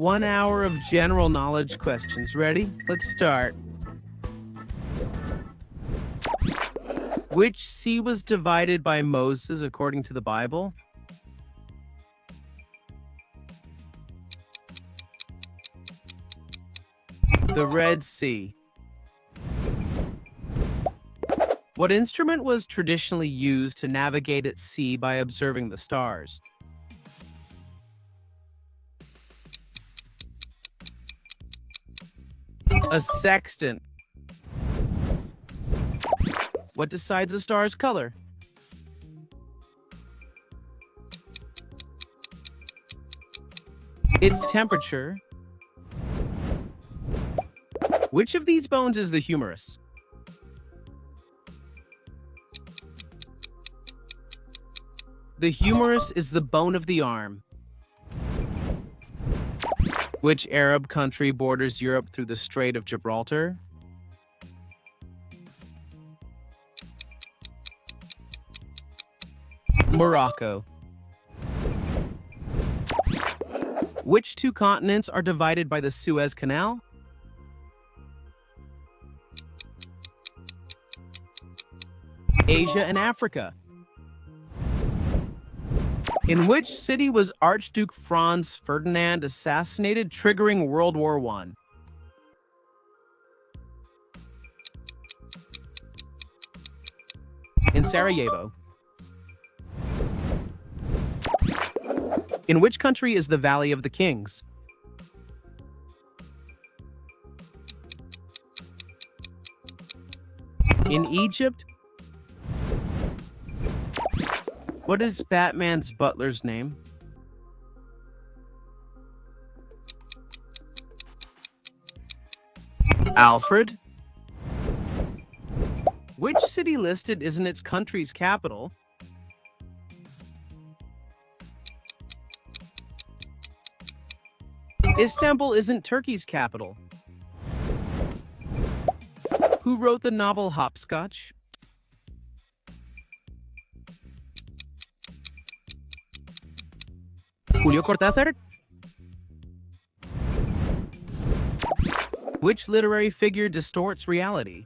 1 hour of general knowledge questions. Ready? Let's start. Which sea was divided by Moses according to the Bible? The Red Sea. What instrument was traditionally used to navigate at sea by observing the stars? A sextant. What decides a star's color? Its temperature. Which of these bones is the humerus? The humerus is the bone of the arm. Which Arab country borders Europe through the Strait of Gibraltar? Morocco. Which two continents are divided by the Suez Canal? Asia and Africa. In which city was Archduke Franz Ferdinand assassinated, triggering World War I? In Sarajevo. In which country is the Valley of the Kings? In Egypt. What is Batman's butler's name? Alfred. Which city listed isn't its country's capital? Istanbul isn't Turkey's capital. Who wrote the novel Hopscotch? Julio Cortázar. Which literary figure distorts reality?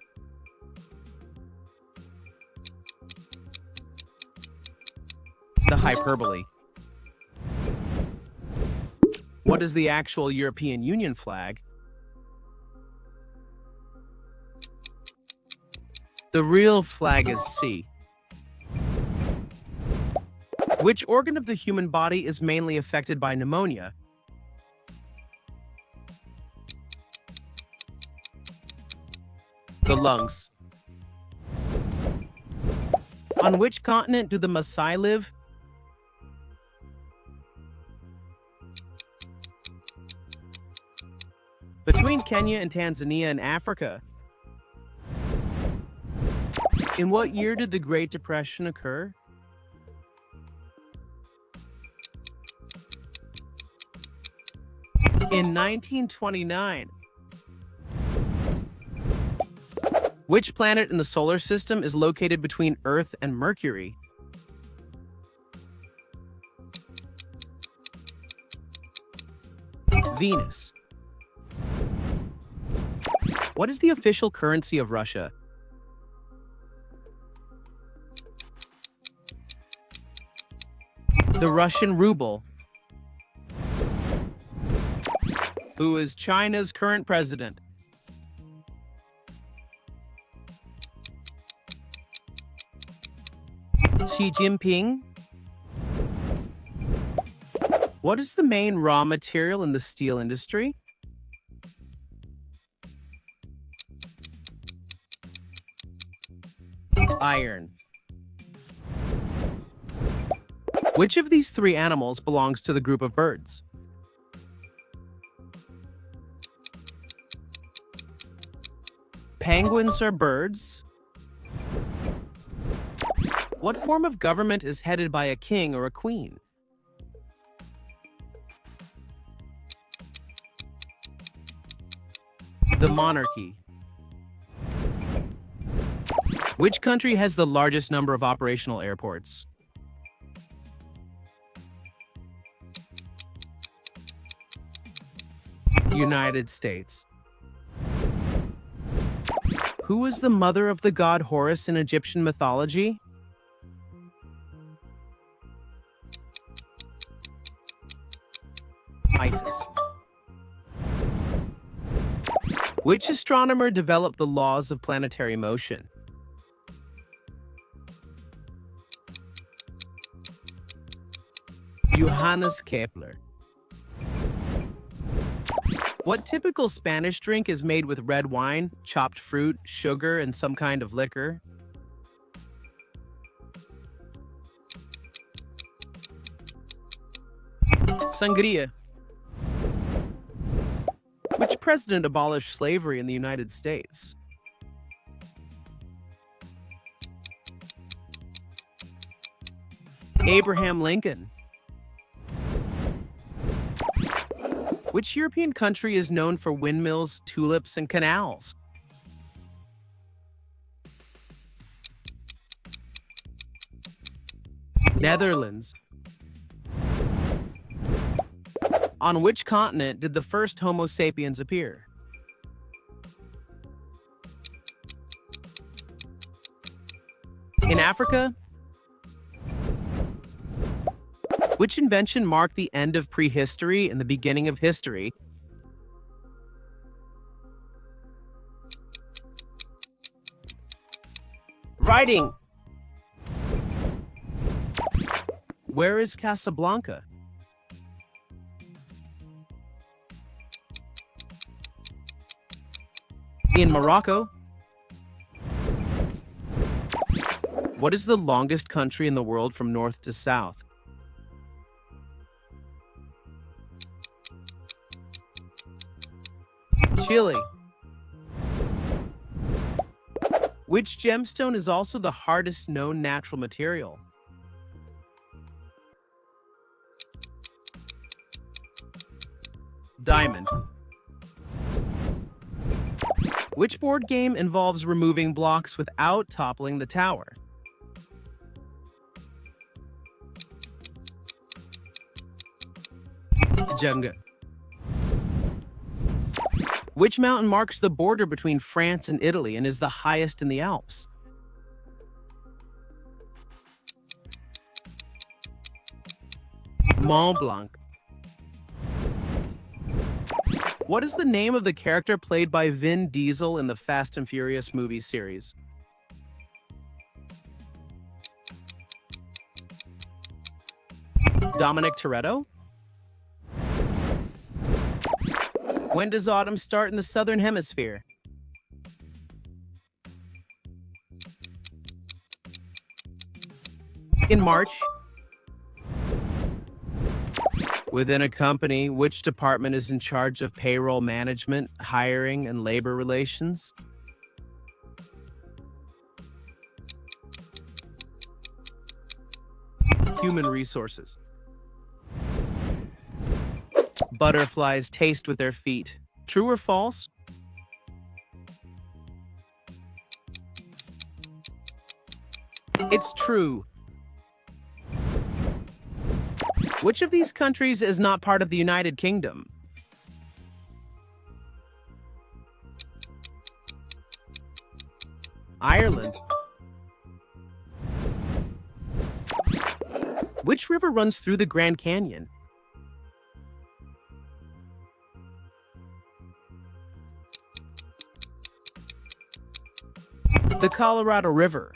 The hyperbole. What is the actual European Union flag? The real flag is C. Which organ of the human body is mainly affected by pneumonia? The lungs. On which continent do the Maasai live? Between Kenya and Tanzania in Africa. In what year did the Great Depression occur? In 1929. Which planet in the solar system is located between Earth and Mercury? Venus. What is the official currency of Russia? The Russian ruble. Who is China's current president? Xi Jinping. What is the main raw material in the steel industry? Iron. Which of these three animals belongs to the group of birds? Penguins are birds. What form of government is headed by a king or a queen? The monarchy. Which country has the largest number of operational airports? United States. Who is the mother of the god Horus in Egyptian mythology? Isis. Which astronomer developed the laws of planetary motion? Johannes Kepler. What typical Spanish drink is made with red wine, chopped fruit, sugar, and some kind of liquor? Sangria. Which president abolished slavery in the United States? Abraham Lincoln. Which European country is known for windmills, tulips, and canals? Netherlands. On which continent did the first Homo sapiens appear? In Africa? Which invention marked the end of prehistory and the beginning of history? Writing. Where is Casablanca? In Morocco. What is the longest country in the world from north to south? Chile. Which gemstone is also the hardest known natural material? Diamond. Which board game involves removing blocks without toppling the tower? Jenga. Which mountain marks the border between France and Italy and is the highest in the Alps? Mont Blanc. What is the name of the character played by Vin Diesel in the Fast and Furious movie series? Dominic Toretto? When does autumn start in the Southern Hemisphere? In March. Within a company, which department is in charge of payroll management, hiring, and labor relations? Human resources. Butterflies taste with their feet. True or false? It's true. Which of these countries is not part of the United Kingdom? Ireland. Which river runs through the Grand Canyon? The Colorado River.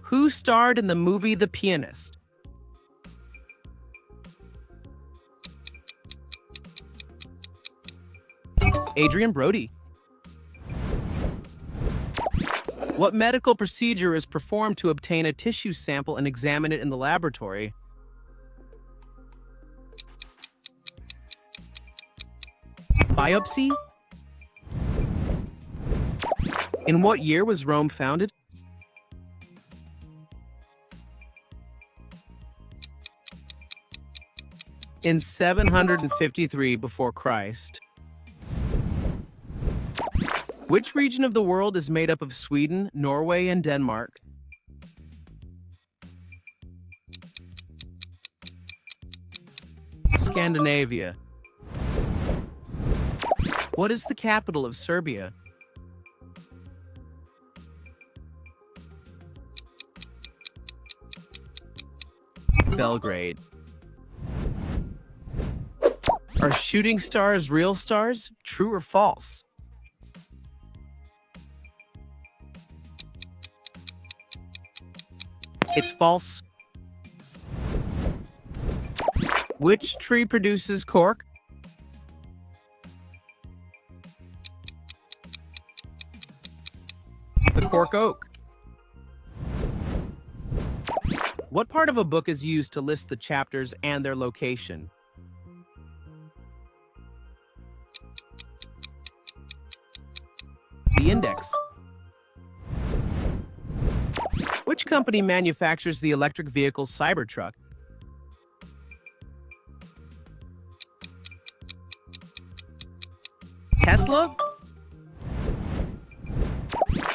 Who starred in the movie The Pianist? Adrian Brody. What medical procedure is performed to obtain a tissue sample and examine it in the laboratory? Biopsy? In what year was Rome founded? In 753 before Christ. Which region of the world is made up of Sweden, Norway, and Denmark? Scandinavia. What is the capital of Serbia? Belgrade. Are shooting stars real stars? True or false? It's false. Which tree produces cork? The cork oak. What part of a book is used to list the chapters and their location? The index. Which company manufactures the electric vehicle Cybertruck? Tesla?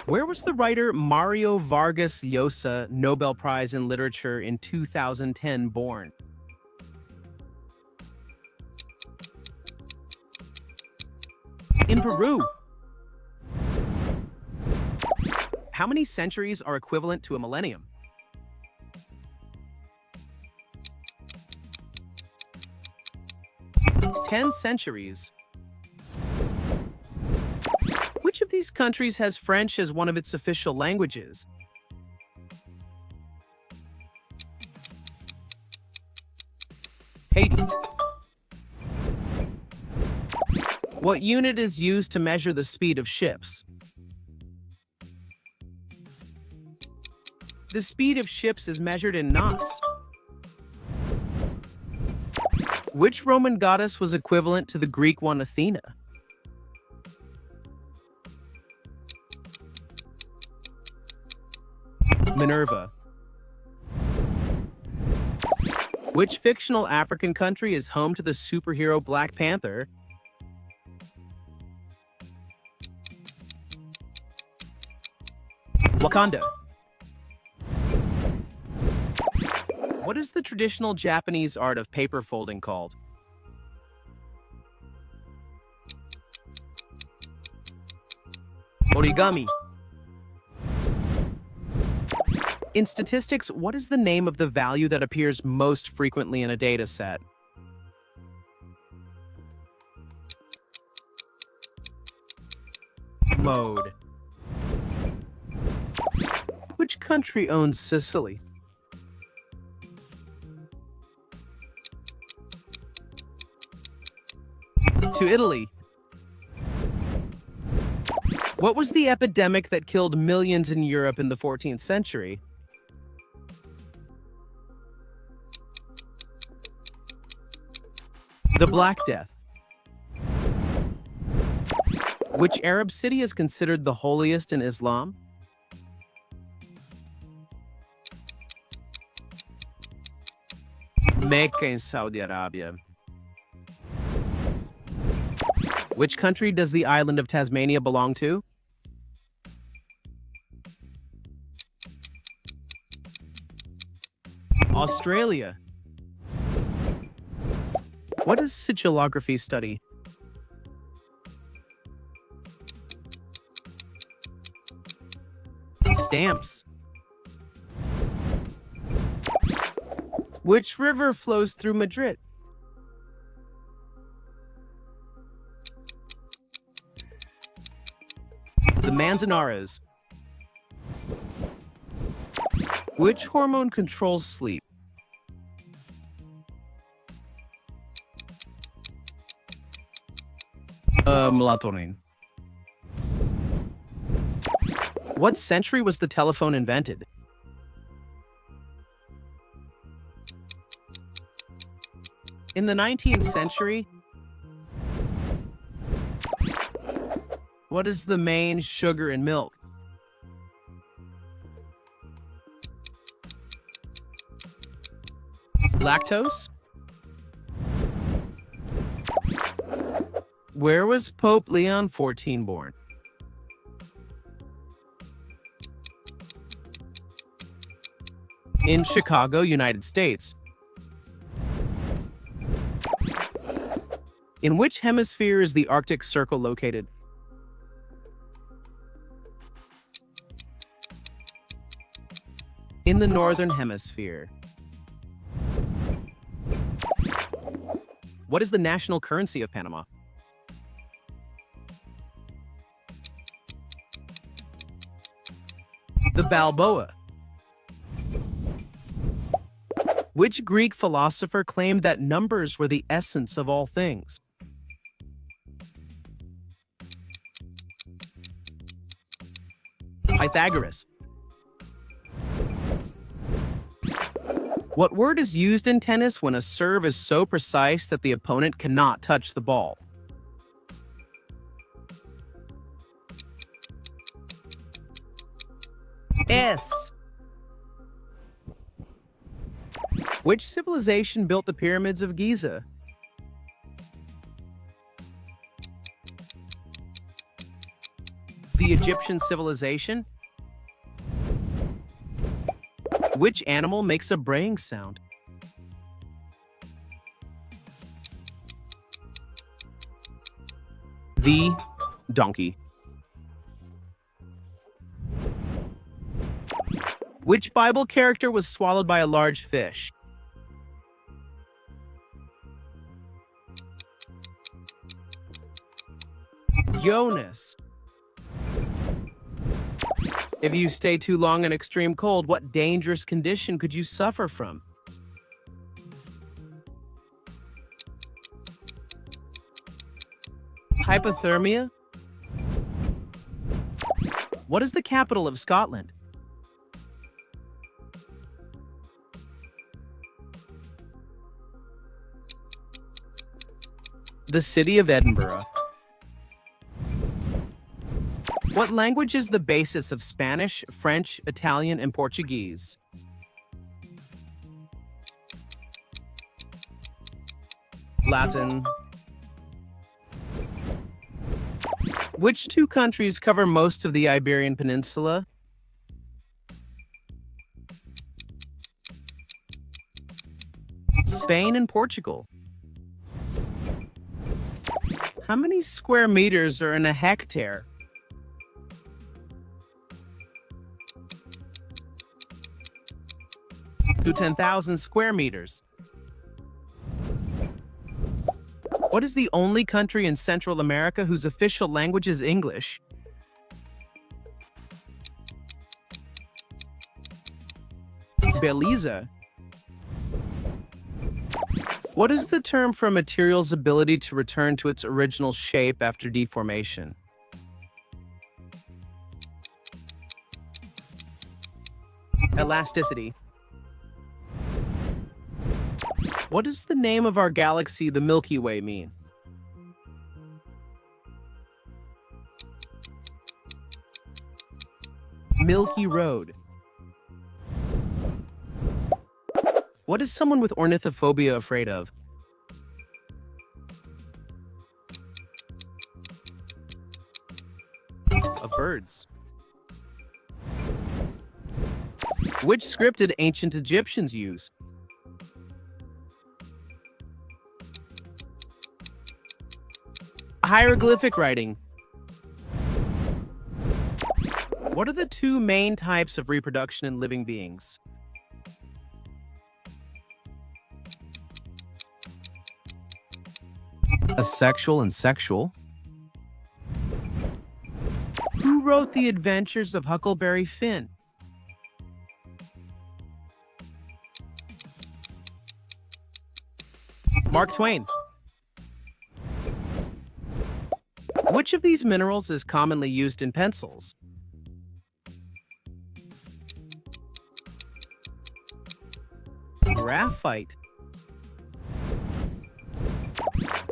Where was the writer Mario Vargas Llosa, Nobel Prize in Literature in 2010 born? In Peru. How many centuries are equivalent to a millennium? 10 centuries. Which of these countries has French as one of its official languages? Haiti. What unit is used to measure the speed of ships? The speed of ships is measured in knots. Which Roman goddess was equivalent to the Greek one Athena? Minerva. Which fictional African country is home to the superhero Black Panther? Wakanda. What is the traditional Japanese art of paper folding called? Origami. In statistics, what is the name of the value that appears most frequently in a data set? Mode. Which country owns Sicily? To Italy. What was the epidemic that killed millions in Europe in the 14th century? The Black Death. Which Arab city is considered the holiest in Islam? Mecca in Saudi Arabia. Which country does the island of Tasmania belong to? Australia. What does sigillography study? Stamps. Which river flows through Madrid? The Manzanares. Which hormone controls sleep? Melatonin. What century was the telephone invented? In the 19th century? What is the main sugar in milk? Lactose? Where was Pope Leon XIV born? In Chicago, United States. In which hemisphere is the Arctic Circle located? In the Northern Hemisphere. What is the national currency of Panama? The Balboa. Which Greek philosopher claimed that numbers were the essence of all things? Pythagoras. What word is used in tennis when a serve is so precise that the opponent cannot touch the ball? S. Which civilization built the pyramids of Giza? The Egyptian civilization? Which animal makes a braying sound? The donkey. Which Bible character was swallowed by a large fish? Jonas. If you stay too long in extreme cold, what dangerous condition could you suffer from? Hypothermia? What is the capital of Scotland? The city of Edinburgh. What language is the basis of Spanish, French, Italian, and Portuguese? Latin. Which two countries cover most of the Iberian Peninsula? Spain and Portugal. How many square meters are in a hectare? 10,000 square meters. What is the only country in Central America whose official language is English? Belize. What is the term for a material's ability to return to its original shape after deformation? Elasticity. What does the name of our galaxy, the Milky Way, mean? Milky Road. What is someone with ornithophobia afraid of? Of birds. Which script did ancient Egyptians use? Hieroglyphic writing. What are the two main types of reproduction in living beings? Asexual and sexual. Who wrote The Adventures of Huckleberry Finn? Mark Twain. Which of these minerals is commonly used in pencils? Graphite.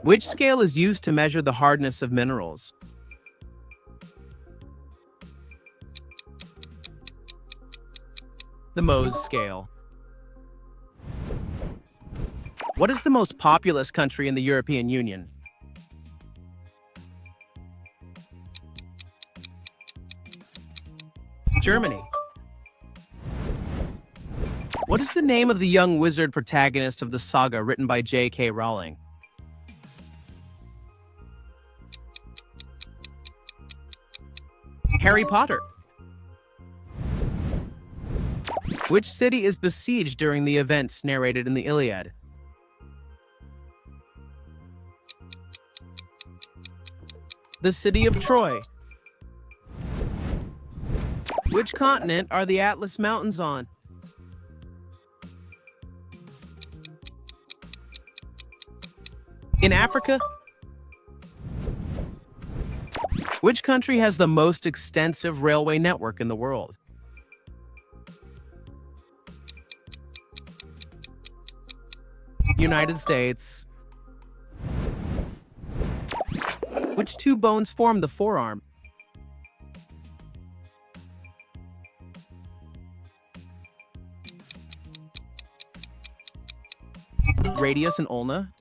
Which scale is used to measure the hardness of minerals? The Mohs scale. What is the most populous country in the European Union? Germany. What is the name of the young wizard protagonist of the saga written by J.K. Rowling? Harry Potter. Which city is besieged during the events narrated in the Iliad? The city of Troy. Which continent are the Atlas Mountains on? In Africa? Which country has the most extensive railway network in the world? United States. Which two bones form the forearm? Radius and ulna.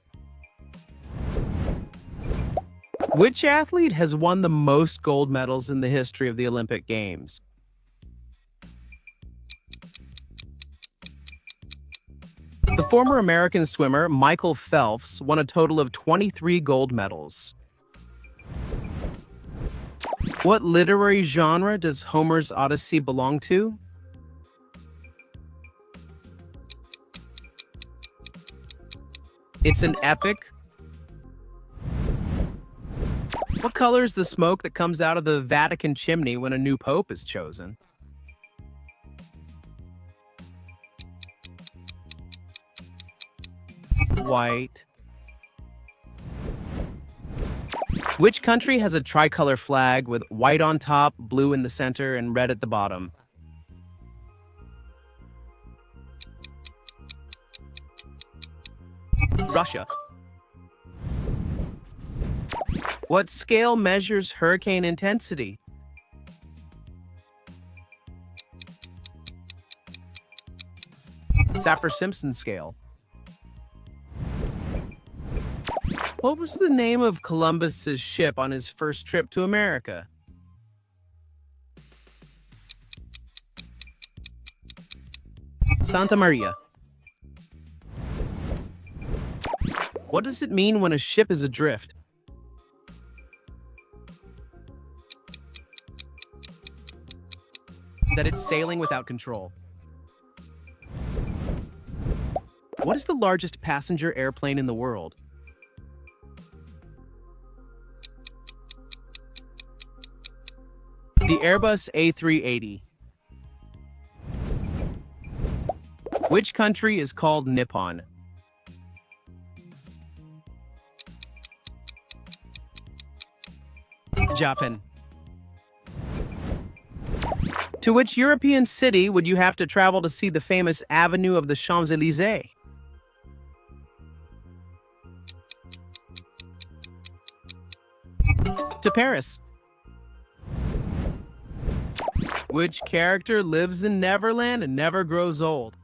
Which athlete has won the most gold medals in the history of the Olympic Games? The former American swimmer Michael Phelps won a total of 23 gold medals. What literary genre does Homer's Odyssey belong to? It's an epic. What color is the smoke that comes out of the Vatican chimney when a new pope is chosen? White. Which country has a tricolor flag with white on top, blue in the center, and red at the bottom? Russia. What scale measures hurricane intensity? Saffir-Simpson scale. What was the name of Columbus's ship on his first trip to America? Santa Maria. What does it mean when a ship is adrift? That it's sailing without control. What is the largest passenger airplane in the world? The Airbus A380. Which country is called Nippon? Japan. To which European city would you have to travel to see the famous Avenue of the Champs-Élysées? To Paris. Which character lives in Neverland and never grows old?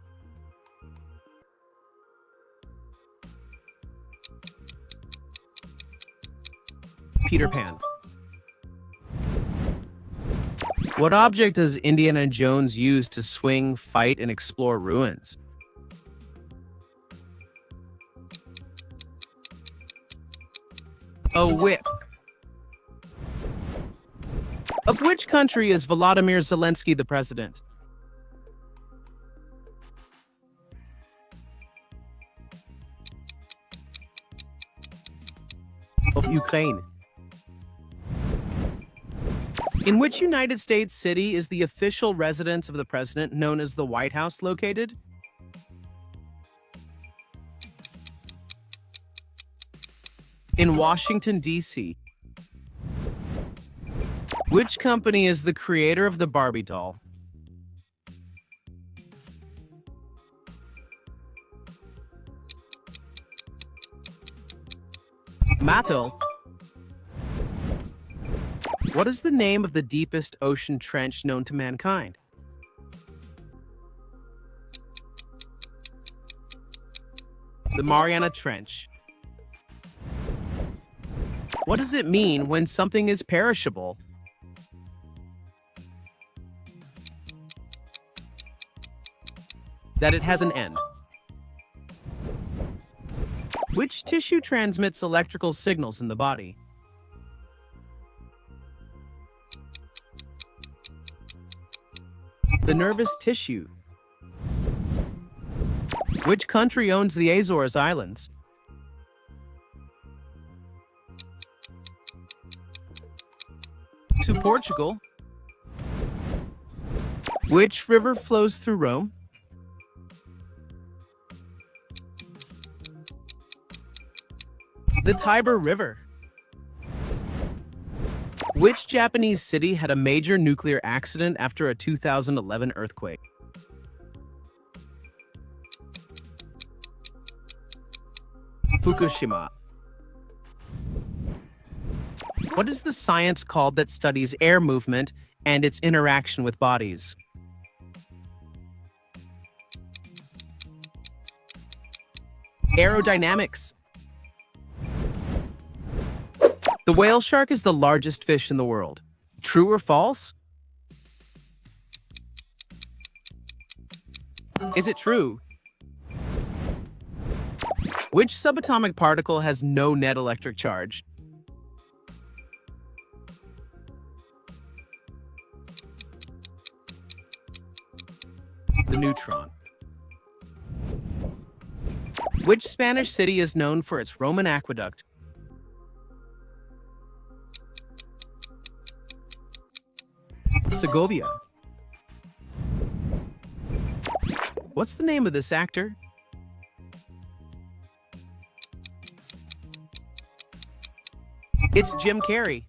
Peter Pan. What object does Indiana Jones use to swing, fight, and explore ruins? A whip. Of which country is Volodymyr Zelensky the president? Of Ukraine. In which United States city is the official residence of the president known as the White House located? In Washington, D.C. Which company is the creator of the Barbie doll? Mattel. What is the name of the deepest ocean trench known to mankind? The Mariana Trench. What does it mean when something is perishable? That it has an end. Which tissue transmits electrical signals in the body? The nervous tissue. Which country owns the Azores Islands? To Portugal. Which river flows through Rome? The Tiber River. Which Japanese city had a major nuclear accident after a 2011 earthquake? Fukushima. What is the science called that studies air movement and its interaction with bodies? Aerodynamics. The whale shark is the largest fish in the world. True or false? Is it true? Which subatomic particle has no net electric charge? The neutron. Which Spanish city is known for its Roman aqueduct? Segovia. What's the name of this actor? It's Jim Carrey.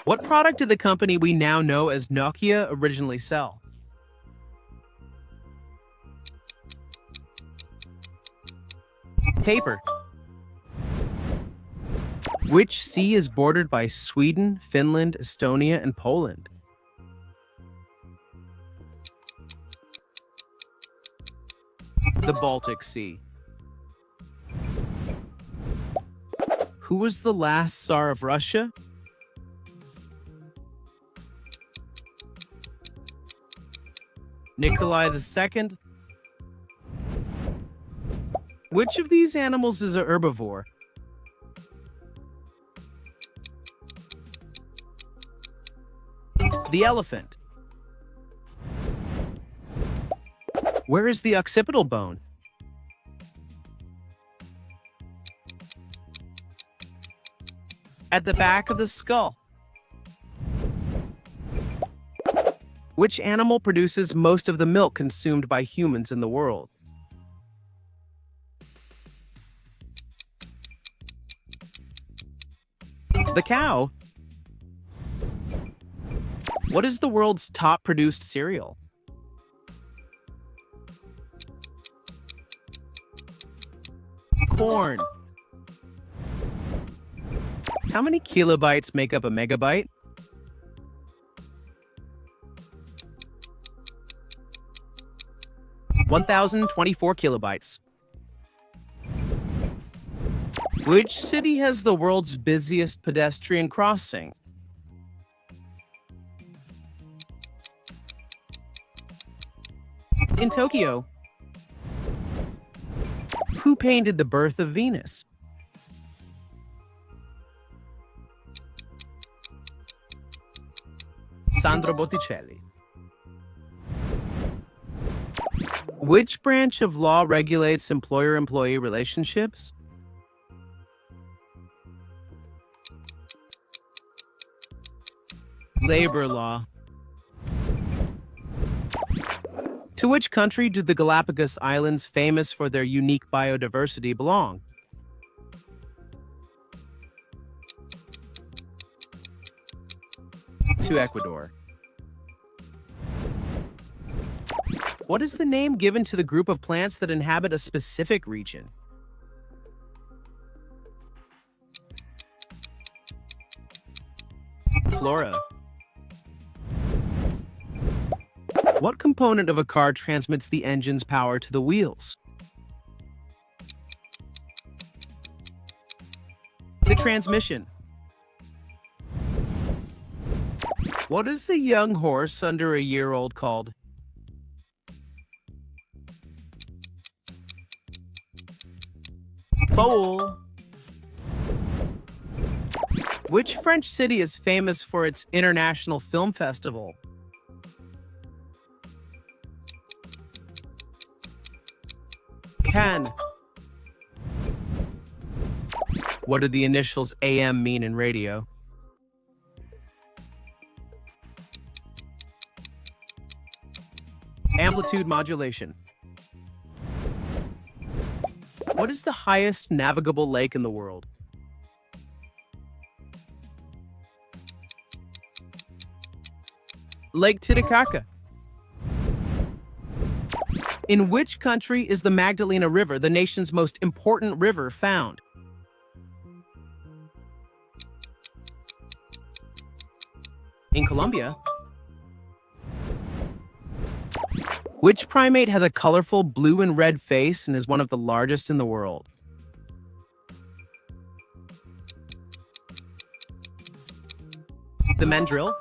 What product did the company we now know as Nokia originally sell? Paper. Which sea is bordered by Sweden, Finland, Estonia, and Poland? The Baltic Sea. Who was the last Tsar of Russia? Nikolai II. Which of these animals is a herbivore? The elephant. Where is the occipital bone? At the back of the skull. Which animal produces most of the milk consumed by humans in the world? The cow. What is the world's top produced cereal? Corn. How many kilobytes make up a megabyte? (1,024 kilobytes). Which city has the world's busiest pedestrian crossing? In Tokyo. Who painted The Birth of Venus? Sandro Botticelli. Which branch of law regulates employer-employee relationships? Labor law. To which country do the Galapagos Islands, famous for their unique biodiversity, belong? To Ecuador. What is the name given to the group of plants that inhabit a specific region? Flora. What component of a car transmits the engine's power to the wheels? The transmission. What is a young horse under a year-old called? Foal. Which French city is famous for its international film festival? Cannes. What do the initials AM mean in radio? Amplitude modulation. What is the highest navigable lake in the world? Lake Titicaca. In which country is the Magdalena River, the nation's most important river, found? In Colombia. Which primate has a colorful blue and red face and is one of the largest in the world? The mandrill.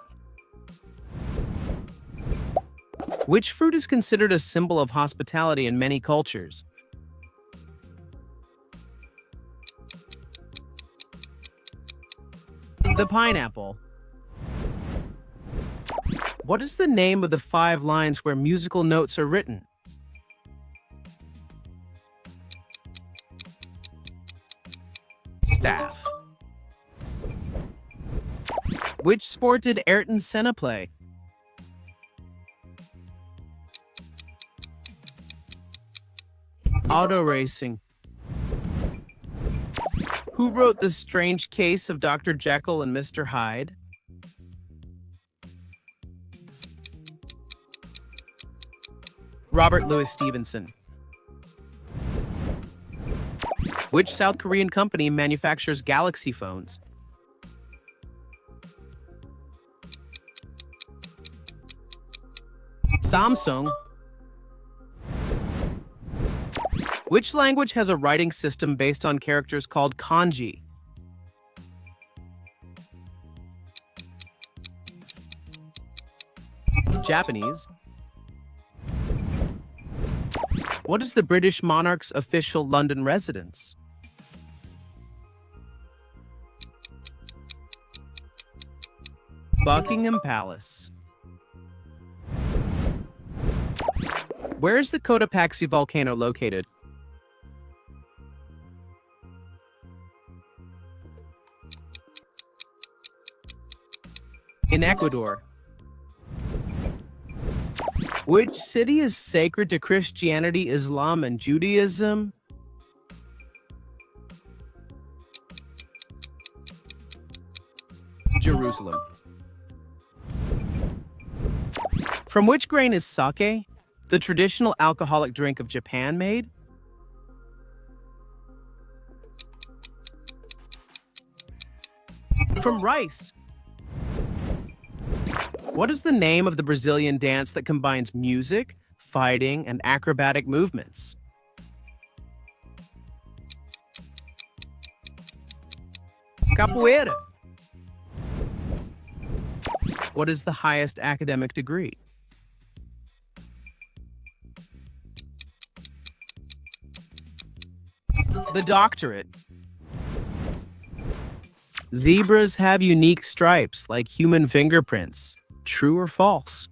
Which fruit is considered a symbol of hospitality in many cultures? The pineapple. What is the name of the 5 lines where musical notes are written? Staff. Which sport did Ayrton Senna play? Auto racing. Who wrote The Strange Case of Dr. Jekyll and Mr. Hyde? Robert Louis Stevenson. Which South Korean company manufactures Galaxy phones? Samsung. Which language has a writing system based on characters called kanji? Japanese. What is the British monarch's official London residence? Buckingham Palace. Where is the Cotopaxi volcano located? In Ecuador. Which city is sacred to Christianity, Islam, and Judaism? Jerusalem. From which grain is sake, the traditional alcoholic drink of Japan, made? From rice. What is the name of the Brazilian dance that combines music, fighting, and acrobatic movements? Capoeira. What is the highest academic degree? The doctorate. Zebras have unique stripes like human fingerprints. True or false?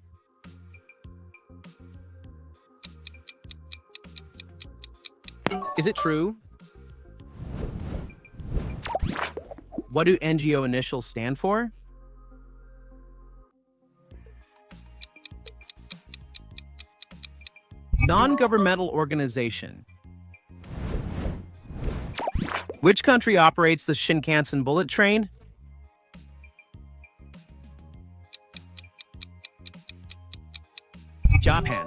Is it true? What do NGO initials stand for? Non-governmental organization. Which country operates the Shinkansen bullet train? Japan.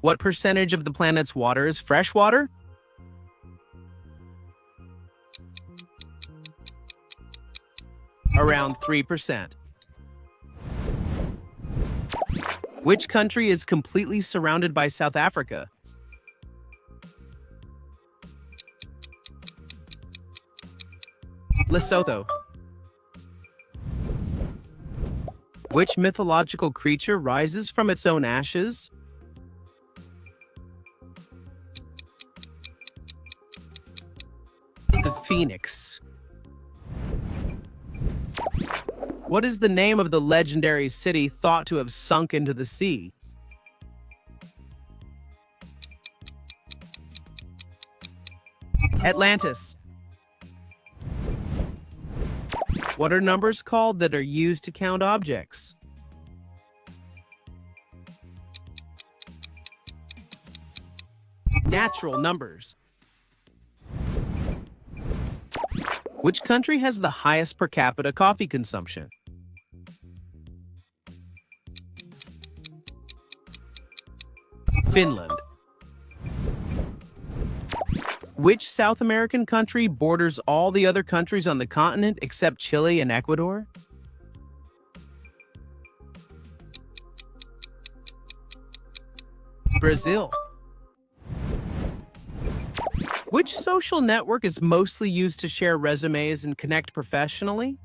What percentage of the planet's water is freshwater? Around 3%. Which country is completely surrounded by South Africa? Lesotho. Which mythological creature rises from its own ashes? The Phoenix. What is the name of the legendary city thought to have sunk into the sea? Atlantis. What are numbers called that are used to count objects? Natural numbers. Which country has the highest per capita coffee consumption? Finland. Which South American country borders all the other countries on the continent except Chile and Ecuador? Brazil. Which social network is mostly used to share resumes and connect professionally?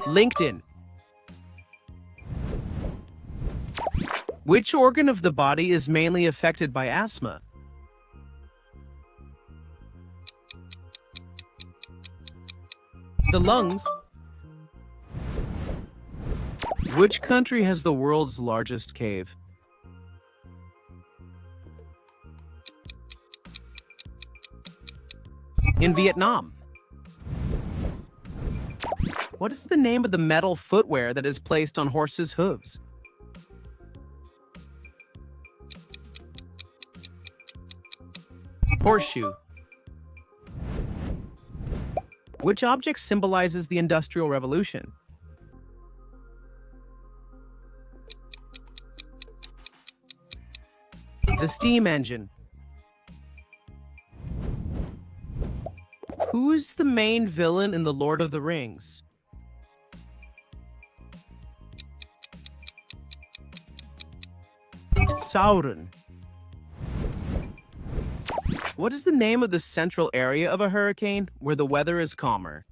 LinkedIn. Which organ of the body is mainly affected by asthma? The lungs. Which country has the world's largest cave? In Vietnam. What is the name of the metal footwear that is placed on horses' hooves? Horseshoe. Which object symbolizes the Industrial Revolution? The steam engine. Who is the main villain in The Lord of the Rings? Sauron. What is the name of the central area of a hurricane where the weather is calmer?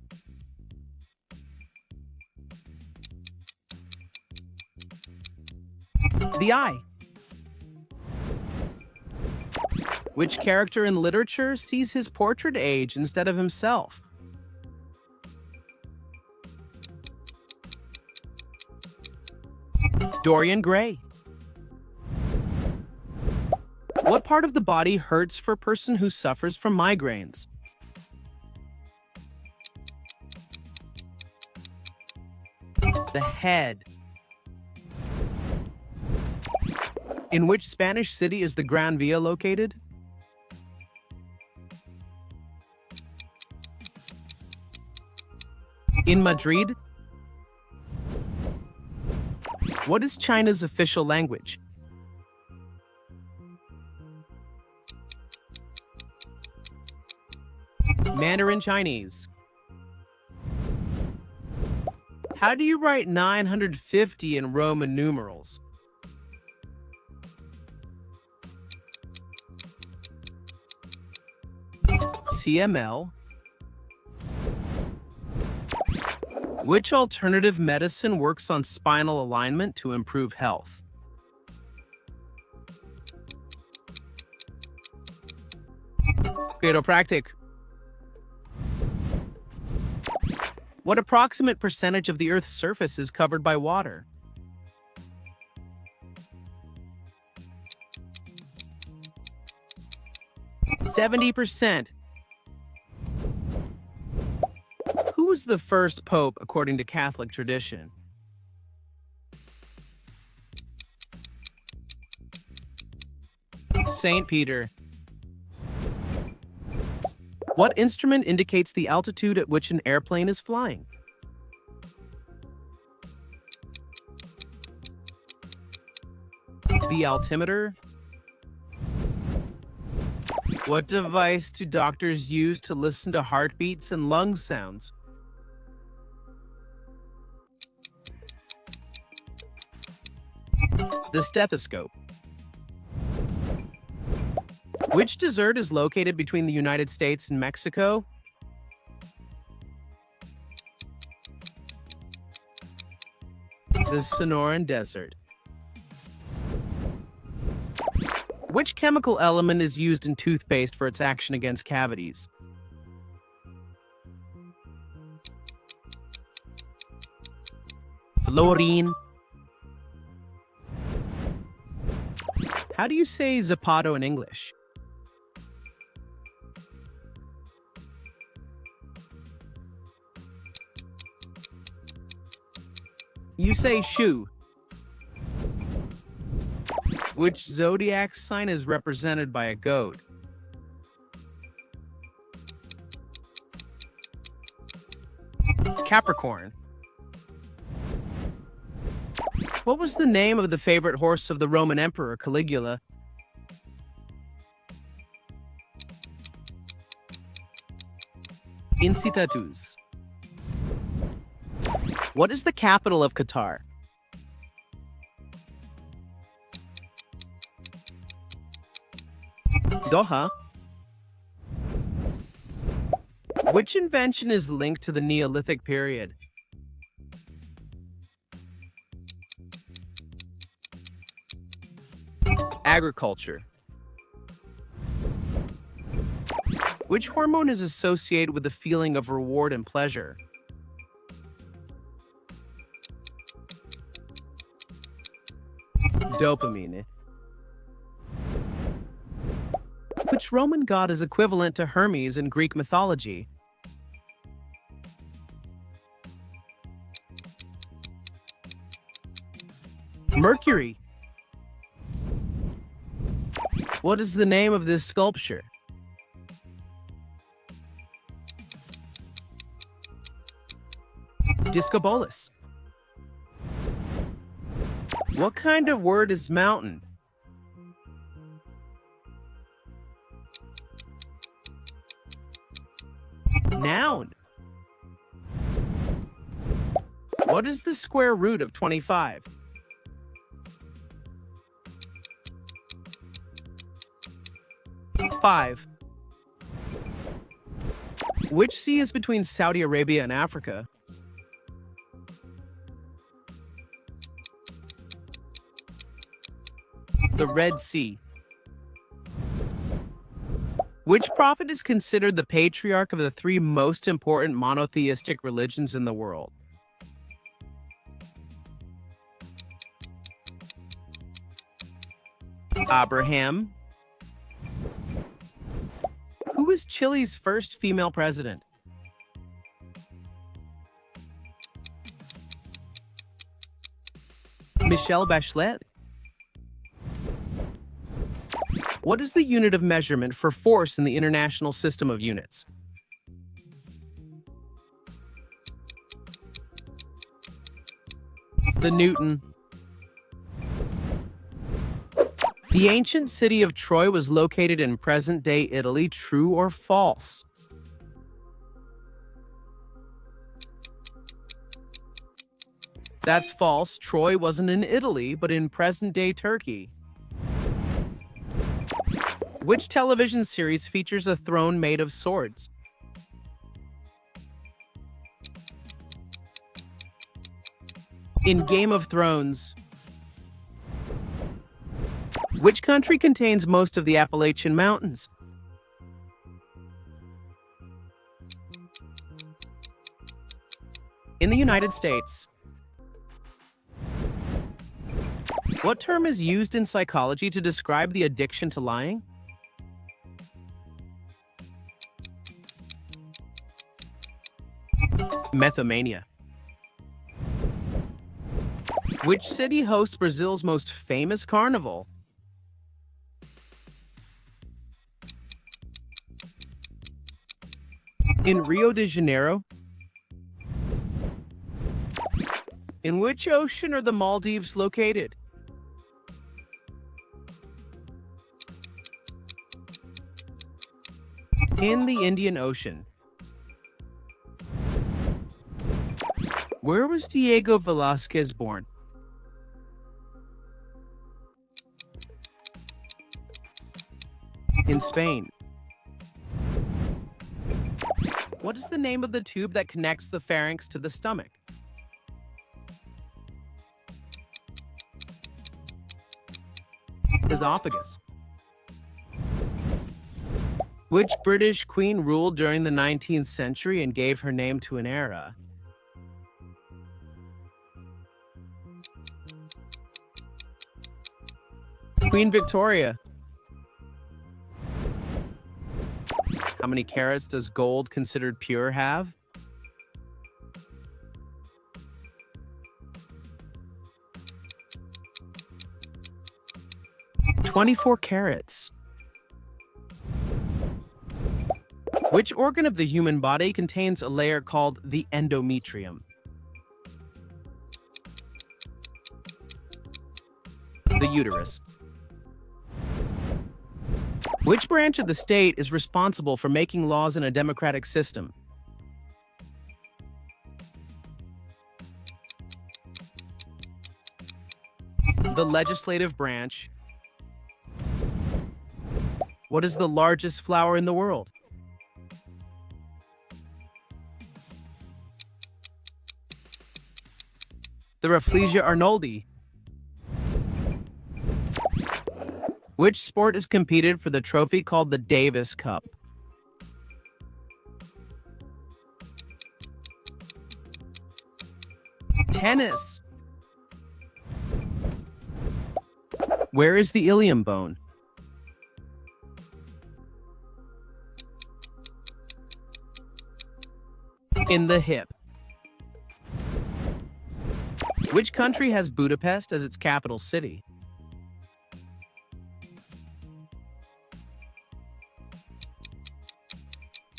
The eye. Which character in literature sees his portrait age instead of himself? Dorian Gray. What part of the body hurts for a person who suffers from migraines? The head. In which Spanish city is the Gran Via located? In Madrid. What is China's official language? Mandarin Chinese. How do you write 950 in Roman numerals? CML. Which alternative medicine works on spinal alignment to improve health? Chiropractic. What approximate percentage of the Earth's surface is covered by water? 70%. Who was the first pope according to Catholic tradition? Saint Peter. What instrument indicates the altitude at which an airplane is flying? The altimeter. What device do doctors use to listen to heartbeats and lung sounds? The stethoscope. Which desert is located between the United States and Mexico? The Sonoran Desert. Which chemical element is used in toothpaste for its action against cavities? Fluorine. How do you say zapato in English? You say shoe. Which zodiac sign is represented by a goat? Capricorn. What was the name of the favorite horse of the Roman Emperor Caligula? Incitatus. What is the capital of Qatar? Doha. Which invention is linked to the Neolithic period? Agriculture. Which hormone is associated with the feeling of reward and pleasure? Dopamine. Which Roman god is equivalent to Hermes in Greek mythology? Mercury. What is the name of this sculpture? Discobolus. What kind of word is mountain? Noun. What is the square root of 25? Five. Which sea is between Saudi Arabia and Africa? The Red Sea. Which prophet is considered the patriarch of the three most important monotheistic religions in the world? Abraham. Who is Chile's first female president? Michelle Bachelet. What is the unit of measurement for force in the International System of Units? The Newton. The ancient city of Troy was located in present-day Italy. True or false? That's false. Troy wasn't in Italy, but in present-day Turkey. Which television series features a throne made of swords? In Game of Thrones. Which country contains most of the Appalachian Mountains? In the United States. What term is used in psychology to describe the addiction to lying? Methomania. Which city hosts Brazil's most famous carnival? In Rio de Janeiro. In which ocean are the Maldives located? In the Indian Ocean. Where was Diego Velázquez born? In Spain. What is the name of the tube that connects the pharynx to the stomach? Esophagus. Which British queen ruled during the 19th century and gave her name to an era? Queen Victoria. How many carats does gold considered pure have? 24 carats. Which organ of the human body contains a layer called the endometrium? The uterus. Which branch of the state is responsible for making laws in a democratic system? The legislative branch. What is the largest flower in the world? The Rafflesia arnoldi. Which sport is competed for the trophy called the Davis Cup? Tennis. Where is the ilium bone? In the hip. Which country has Budapest as its capital city?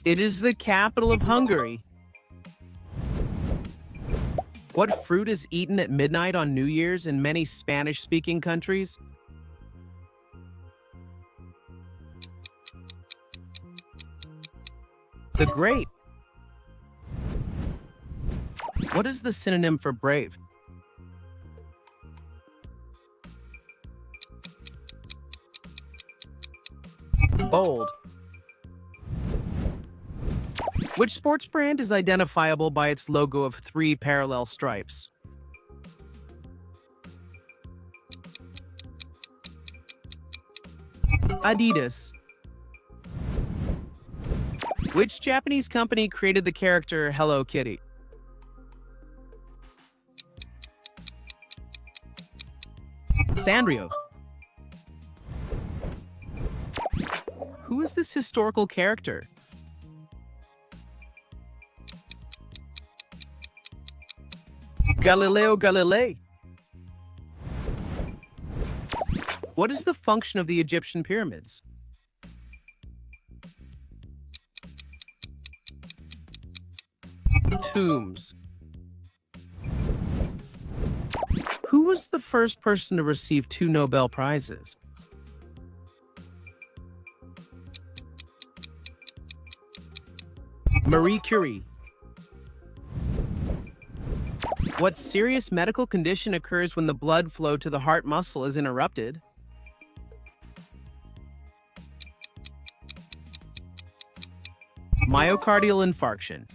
It is the capital of Hungary. What fruit is eaten at midnight on New Year's in many Spanish-speaking countries? The grape. What is the synonym for brave? Bold. Which sports brand is identifiable by its logo of 3 parallel stripes? Adidas. Which Japanese company created the character Hello Kitty? Sanrio. Who is this historical character? Galileo Galilei. What is the function of the Egyptian pyramids? Tombs. Who was the first person to receive 2 Nobel Prizes? Marie Curie. What serious medical condition occurs when the blood flow to the heart muscle is interrupted? Myocardial infarction.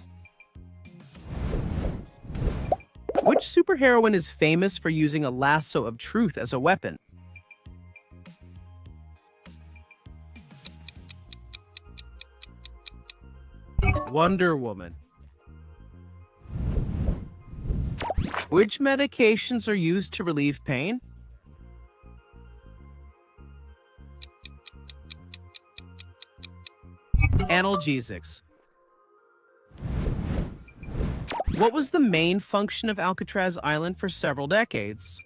Which superheroine is famous for using a lasso of truth as a weapon? Wonder Woman. Which medications are used to relieve pain? Analgesics. What was the main function of Alcatraz Island for several decades?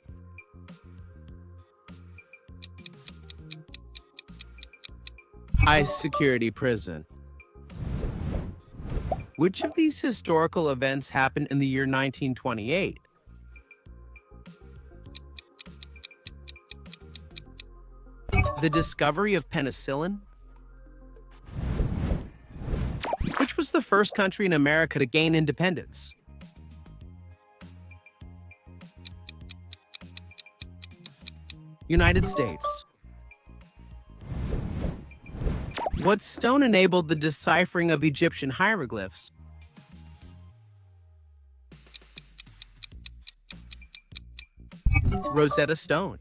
High security prison. Which of these historical events happened in the year 1928? The discovery of penicillin? Which was the first country in America to gain independence? United States. What stone enabled the deciphering of Egyptian hieroglyphs? Rosetta Stone.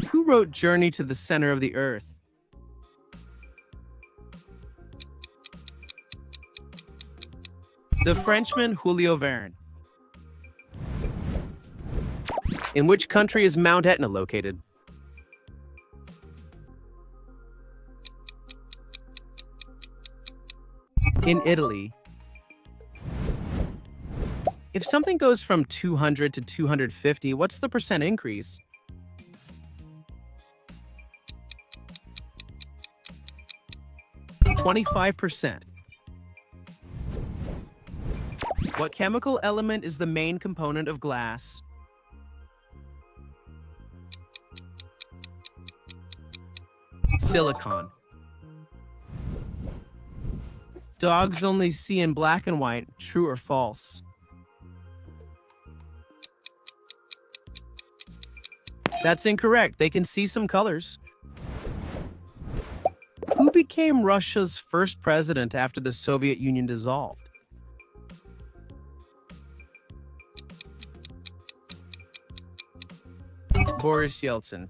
Who wrote Journey to the Center of the Earth? The Frenchman Julio Verne. In which country is Mount Etna located? In Italy. If something goes from 200 to 250, what's the percent increase? 25%. What chemical element is the main component of glass? Silicon. Dogs only see in black and white, true or false? That's incorrect. They can see some colors. Who became Russia's first president after the Soviet Union dissolved? Boris Yeltsin.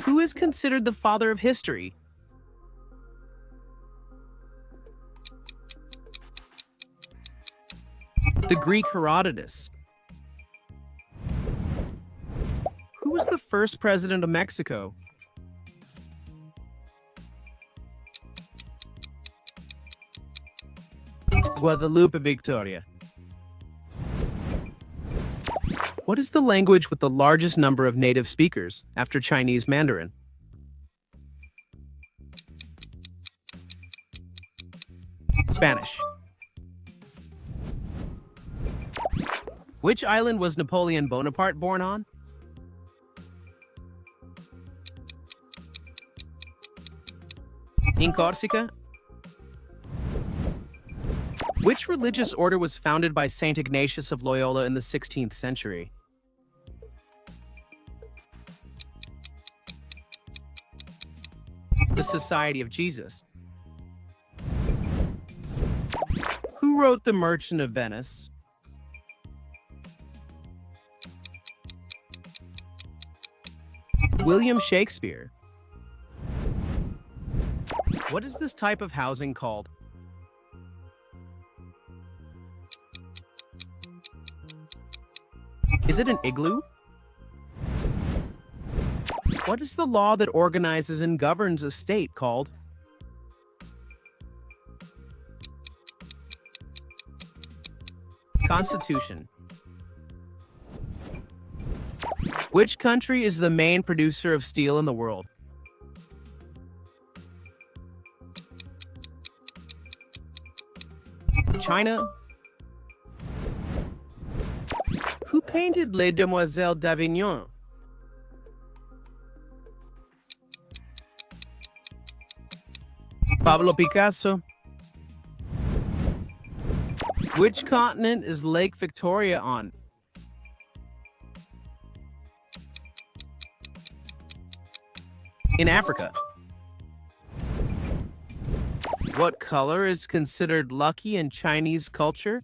Who is considered the father of history? The Greek Herodotus. Who was the first president of Mexico? Guadalupe Victoria. What is the language with the largest number of native speakers after Chinese Mandarin? Spanish. Which island was Napoleon Bonaparte born on? In Corsica. Which religious order was founded by Saint Ignatius of Loyola in the 16th century? The Society of Jesus. Who wrote The Merchant of Venice? William Shakespeare. What is this type of housing called? Is it an igloo? What is the law that organizes and governs a state called? Constitution. Which country is the main producer of steel in the world? China. Who painted Les Demoiselles d'Avignon? Pablo Picasso. Which continent is Lake Victoria on? In Africa. What color is considered lucky in Chinese culture?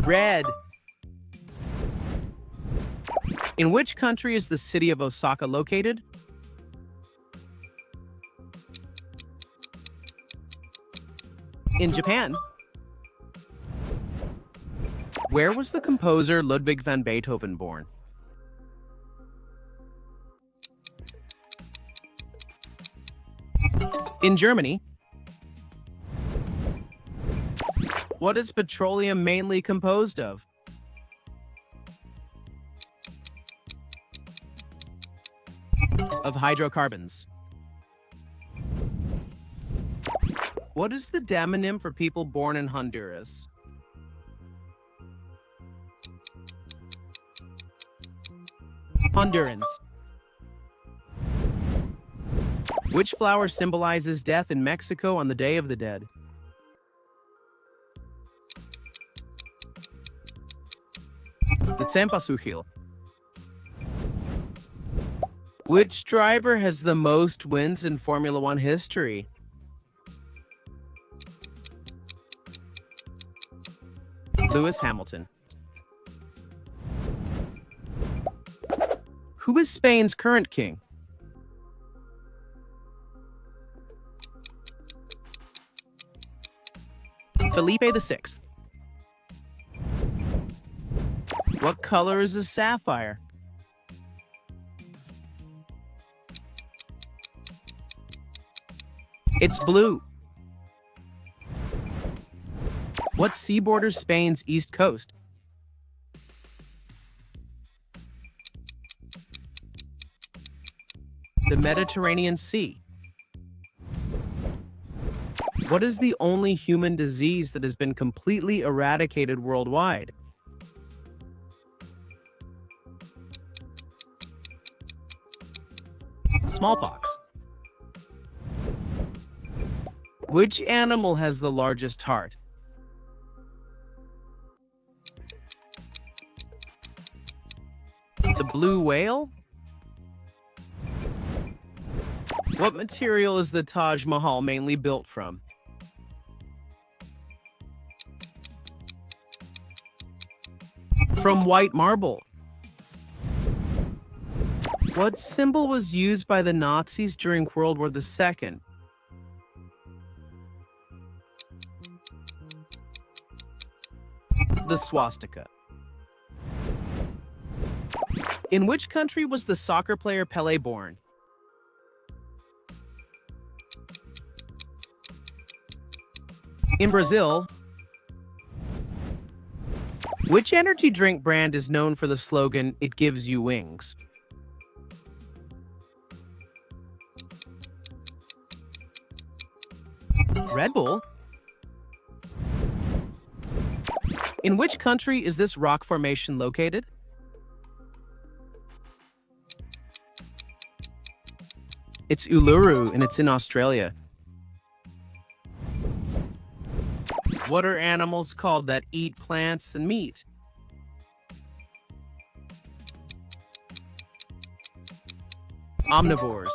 Red. In which country is the city of Osaka located? In Japan. Where was the composer Ludwig van Beethoven born? In Germany. What is petroleum mainly composed of? Of hydrocarbons. What is the demonym for people born in Honduras? Hondurans. Which flower symbolizes death in Mexico on the Day of the Dead? The cempasúchil. Which driver has the most wins in Formula One history? Lewis Hamilton. Who is Spain's current king? Felipe VI. What color is a sapphire? It's blue. What sea borders Spain's east coast? The Mediterranean Sea. What is the only human disease that has been completely eradicated worldwide? Smallpox. Which animal has the largest heart? The blue whale? What material is the Taj Mahal mainly built from? From white marble. What symbol was used by the Nazis during World War II? The swastika. In which country was the soccer player Pelé born? In Brazil. Which energy drink brand is known for the slogan, "It gives you wings"? Red Bull. In which country is this rock formation located? It's Uluru, and it's in Australia. What are animals called that eat plants and meat? Omnivores.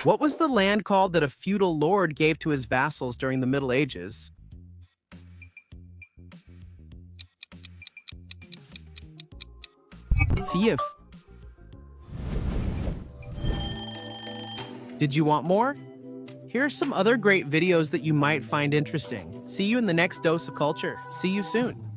What was the land called that a feudal lord gave to his vassals during the Middle Ages? Fief. Did you want more? Here are some other great videos that you might find interesting. See you in the next dose of culture. See you soon.